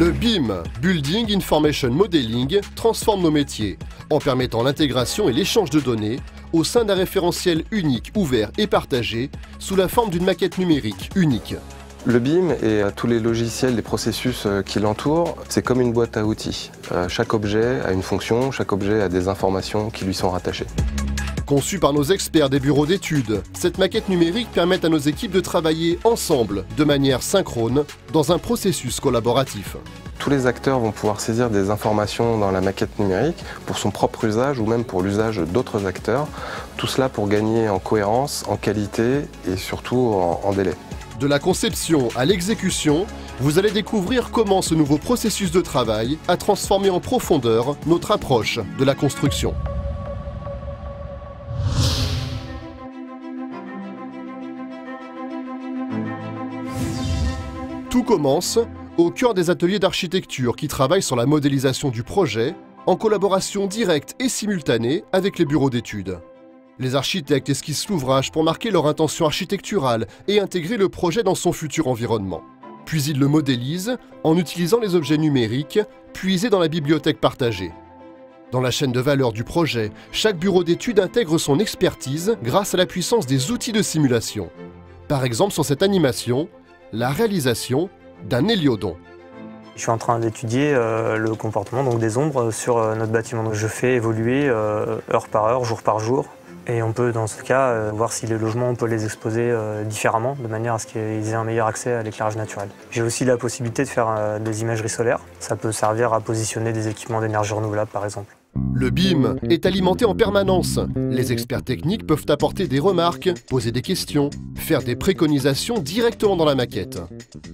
Le BIM, Building Information Modeling, transforme nos métiers en permettant l'intégration et l'échange de données au sein d'un référentiel unique, ouvert et partagé sous la forme d'une maquette numérique unique. Le BIM et tous les logiciels, les processus qui l'entourent, c'est comme une boîte à outils. Chaque objet a une fonction, chaque objet a des informations qui lui sont rattachées. Conçue par nos experts des bureaux d'études, cette maquette numérique permet à nos équipes de travailler ensemble, de manière synchrone, dans un processus collaboratif. Tous les acteurs vont pouvoir saisir des informations dans la maquette numérique pour son propre usage ou même pour l'usage d'autres acteurs. Tout cela pour gagner en cohérence, en qualité et surtout en délai. De la conception à l'exécution, vous allez découvrir comment ce nouveau processus de travail a transformé en profondeur notre approche de la construction. Tout commence au cœur des ateliers d'architecture qui travaillent sur la modélisation du projet en collaboration directe et simultanée avec les bureaux d'études. Les architectes esquissent l'ouvrage pour marquer leur intention architecturale et intégrer le projet dans son futur environnement. Puis ils le modélisent en utilisant les objets numériques puisés dans la bibliothèque partagée. Dans la chaîne de valeur du projet, chaque bureau d'études intègre son expertise grâce à la puissance des outils de simulation. Par exemple, sur cette animation, la réalisation d'un héliodon. Je suis en train d'étudier le comportement des ombres sur notre bâtiment. Je fais évoluer heure par heure, jour par jour. Et on peut, dans ce cas, voir si les logements, on peut les exposer différemment, de manière à ce qu'ils aient un meilleur accès à l'éclairage naturel. J'ai aussi la possibilité de faire des imageries solaires. Ça peut servir à positionner des équipements d'énergie renouvelable, par exemple. Le BIM est alimenté en permanence. Les experts techniques peuvent apporter des remarques, poser des questions, faire des préconisations directement dans la maquette.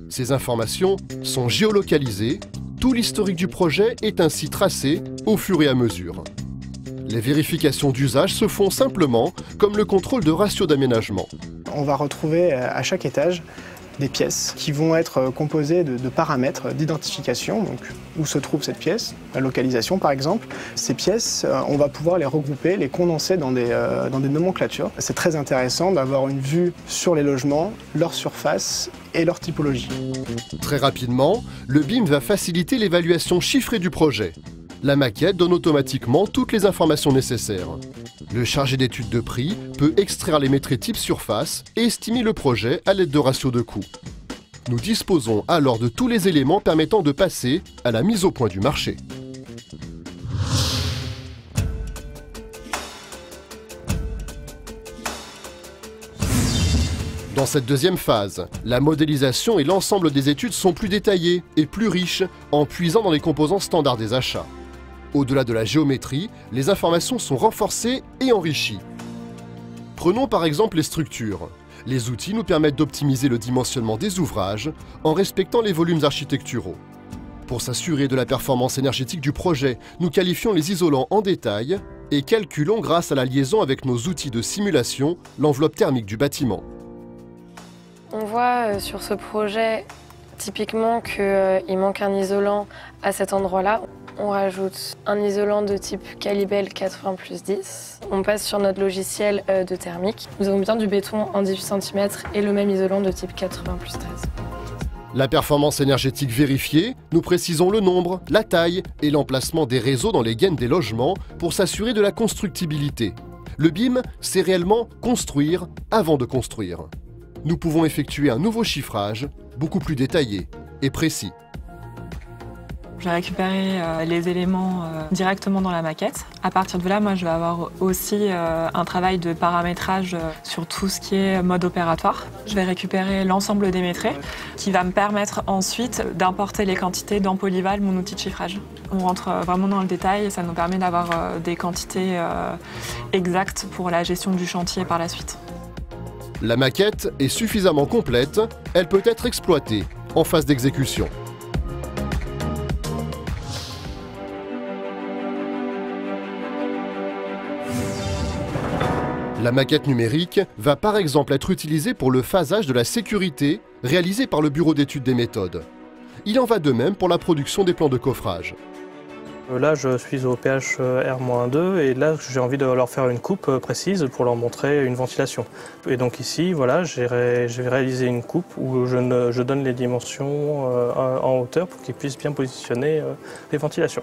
Ces informations sont géolocalisées. Tout l'historique du projet est ainsi tracé au fur et à mesure. Les vérifications d'usage se font simplement comme le contrôle de ratio d'aménagement. On va retrouver à chaque étage des pièces qui vont être composées de paramètres d'identification, donc où se trouve cette pièce, la localisation par exemple. Ces pièces, on va pouvoir les regrouper, les condenser dans des nomenclatures. C'est très intéressant d'avoir une vue sur les logements, leur surface et leur typologie. Très rapidement, le BIM va faciliter l'évaluation chiffrée du projet. La maquette donne automatiquement toutes les informations nécessaires. Le chargé d'études de prix peut extraire les métriques type surface et estimer le projet à l'aide de ratios de coût. Nous disposons alors de tous les éléments permettant de passer à la mise au point du marché. Dans cette deuxième phase, la modélisation et l'ensemble des études sont plus détaillés et plus riches en puisant dans les composants standards des achats. Au-delà de la géométrie, les informations sont renforcées et enrichies. Prenons par exemple les structures. Les outils nous permettent d'optimiser le dimensionnement des ouvrages en respectant les volumes architecturaux. Pour s'assurer de la performance énergétique du projet, nous qualifions les isolants en détail et calculons grâce à la liaison avec nos outils de simulation l'enveloppe thermique du bâtiment. On voit sur ce projet typiquement qu'il manque un isolant à cet endroit-là. On rajoute un isolant de type Calibel 80+10. On passe sur notre logiciel de thermique. Nous avons bien du béton en 18 cm et le même isolant de type 80+13. La performance énergétique vérifiée, nous précisons le nombre, la taille et l'emplacement des réseaux dans les gaines des logements pour s'assurer de la constructibilité. Le BIM, c'est réellement construire avant de construire. Nous pouvons effectuer un nouveau chiffrage, beaucoup plus détaillé et précis. J'ai récupéré les éléments directement dans la maquette. À partir de là, moi, je vais avoir aussi un travail de paramétrage sur tout ce qui est mode opératoire. Je vais récupérer l'ensemble des métrés qui va me permettre ensuite d'importer les quantités dans Polyval, mon outil de chiffrage. On rentre vraiment dans le détail et ça nous permet d'avoir des quantités exactes pour la gestion du chantier par la suite. La maquette est suffisamment complète, elle peut être exploitée en phase d'exécution. La maquette numérique va par exemple être utilisée pour le phasage de la sécurité réalisé par le bureau d'études des méthodes. Il en va de même pour la production des plans de coffrage. Là, je suis au pH R-2 et là, j'ai envie de leur faire une coupe précise pour leur montrer une ventilation. Et donc ici, voilà, j'ai réalisé une coupe où je donne les dimensions en hauteur pour qu'ils puissent bien positionner les ventilations.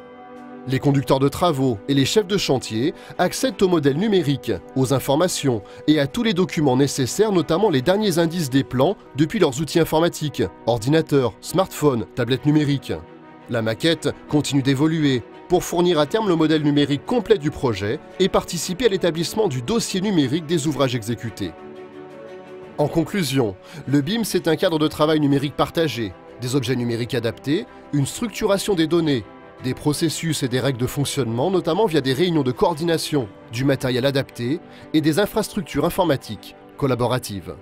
Les conducteurs de travaux et les chefs de chantier accèdent au modèle numérique, aux informations et à tous les documents nécessaires, notamment les derniers indices des plans depuis leurs outils informatiques, ordinateurs, smartphones, tablettes numériques. La maquette continue d'évoluer pour fournir à terme le modèle numérique complet du projet et participer à l'établissement du dossier numérique des ouvrages exécutés. En conclusion, le BIM, c'est un cadre de travail numérique partagé, des objets numériques adaptés, une structuration des données, des processus et des règles de fonctionnement, notamment via des réunions de coordination, du matériel adapté et des infrastructures informatiques collaboratives.